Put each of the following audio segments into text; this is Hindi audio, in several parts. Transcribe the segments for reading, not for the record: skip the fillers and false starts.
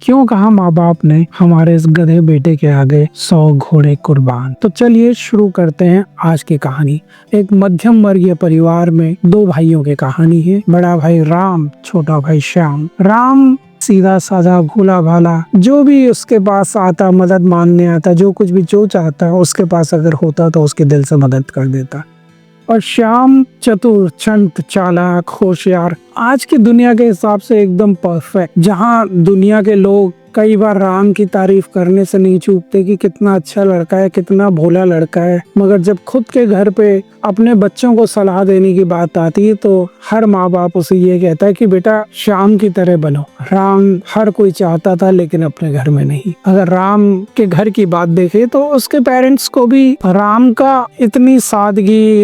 क्यों कहा माँ बाप ने हमारे इस गधे बेटे के आगे 100 घोड़े कुर्बान। तो चलिए शुरू करते हैं आज की कहानी। एक मध्यम वर्गीय परिवार में दो भाइयों की कहानी है। बड़ा भाई राम, छोटा भाई श्याम। राम सीधा साधा भोला भाला, जो भी उसके पास आता मदद मांगने आता, जो कुछ भी जो चाहता उसके पास अगर होता तो उसके दिल से मदद कर देता। और श्याम चतुर, चंट, चालाक, होशियार, आज की दुनिया के हिसाब से एकदम परफेक्ट। जहाँ दुनिया के लोग कई बार राम की तारीफ करने से नहीं चूकते कि कितना अच्छा लड़का है, कितना भोला लड़का है, मगर जब खुद के घर पे अपने बच्चों को सलाह देने की बात आती है तो हर माँ बाप उसे ये कहता है कि बेटा श्याम की तरह बनो। राम हर कोई चाहता था लेकिन अपने घर में नहीं। अगर राम के घर की बात देखे तो उसके पेरेंट्स को भी राम का इतनी सादगी,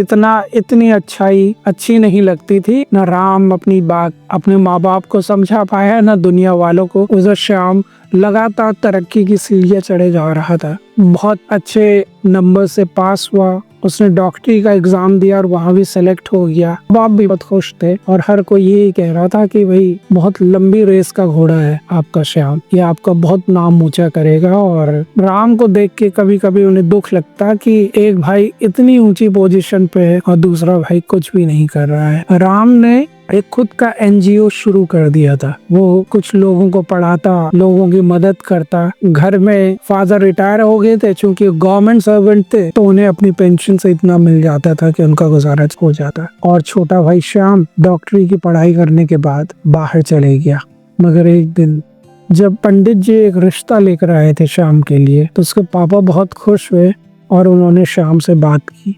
इतनी अच्छाई अच्छी नहीं लगती थी। न राम अपनी बात अपने माँ बाप को समझा पाया, न दुनिया वालों को। उधर श्याम लगातार तरक्की की सीढ़ियां चढ़े जा रहा था। बहुत अच्छे नंबर से पास हुआ, उसने डॉक्टरी का एग्जाम दिया और वहाँ भी सेलेक्ट हो गया। बाप भी बहुत खुश थे और हर कोई यही कह रहा था कि भाई बहुत लंबी रेस का घोड़ा है आपका श्याम, ये आपका बहुत नाम ऊंचा करेगा। और राम को देख के कभी कभी उन्हें दुख लगता कि एक भाई इतनी ऊंची पोजीशन पे है और दूसरा भाई कुछ भी नहीं कर रहा है। राम ने एक खुद का एनजीओ शुरू कर दिया था। वो कुछ लोगों को पढ़ाता, लोगों की मदद करता। घर में फादर रिटायर हो गए थे, चूंकि गवर्नमेंट सर्वेंट थे तो उन्हें अपनी पेंशन से इतना मिल जाता था कि उनका गुजारा हो जाता। और छोटा भाई श्याम डॉक्टरी की पढ़ाई करने के बाद बाहर चले गया। मगर एक दिन जब पंडित जी एक रिश्ता लेकर आए थे श्याम के लिए तो उसके पापा बहुत खुश हुए और उन्होंने श्याम से बात की।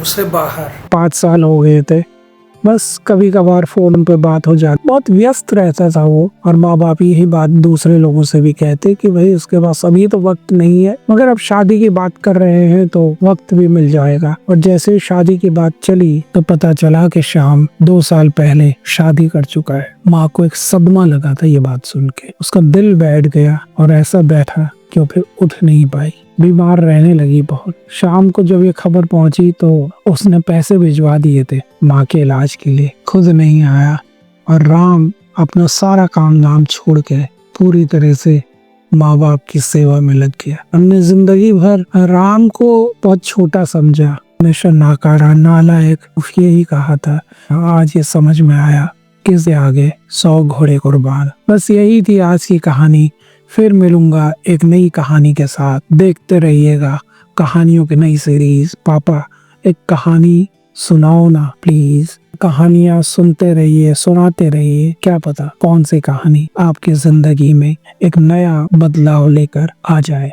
उसे बाहर 5 साल हो गए थे, बस कभी कभार फोन पे बात हो जाती। बहुत व्यस्त रहता था वो, और माँ बाप यही बात दूसरे लोगों से भी कहते कि भाई उसके पास अभी तो वक्त नहीं है, मगर अब शादी की बात कर रहे हैं तो वक्त भी मिल जाएगा। और जैसे शादी की बात चली तो पता चला कि श्याम 2 साल पहले शादी कर चुका है। माँ को एक सदमा लगा था ये बात सुन के। उसका दिल बैठ गया और ऐसा बैठा कि वो फिर उठ नहीं पाई, बीमार रहने लगी बहुत। शाम को जब ये खबर पहुंची तो उसने पैसे भिजवा दिए थे माँ के इलाज के लिए, खुद नहीं आया। और राम अपना सारा काम धाम छोड़ के पूरी तरह से माँ बाप की सेवा में लग गया। हमने जिंदगी भर राम को बहुत छोटा समझा, हमेशा नाकारा, नालायक, यही कहा था। आज ये समझ में आया किसके आगे 100 घोड़े कुर्बान। बस यही थी आज की कहानी। फिर मिलूंगा एक नई कहानी के साथ। देखते रहिएगा कहानियों की नई सीरीज। पापा एक कहानी सुनाओ ना प्लीज। कहानियां सुनते रहिए, सुनाते रहिए, क्या पता कौन सी कहानी आपकी जिंदगी में एक नया बदलाव लेकर आ जाए।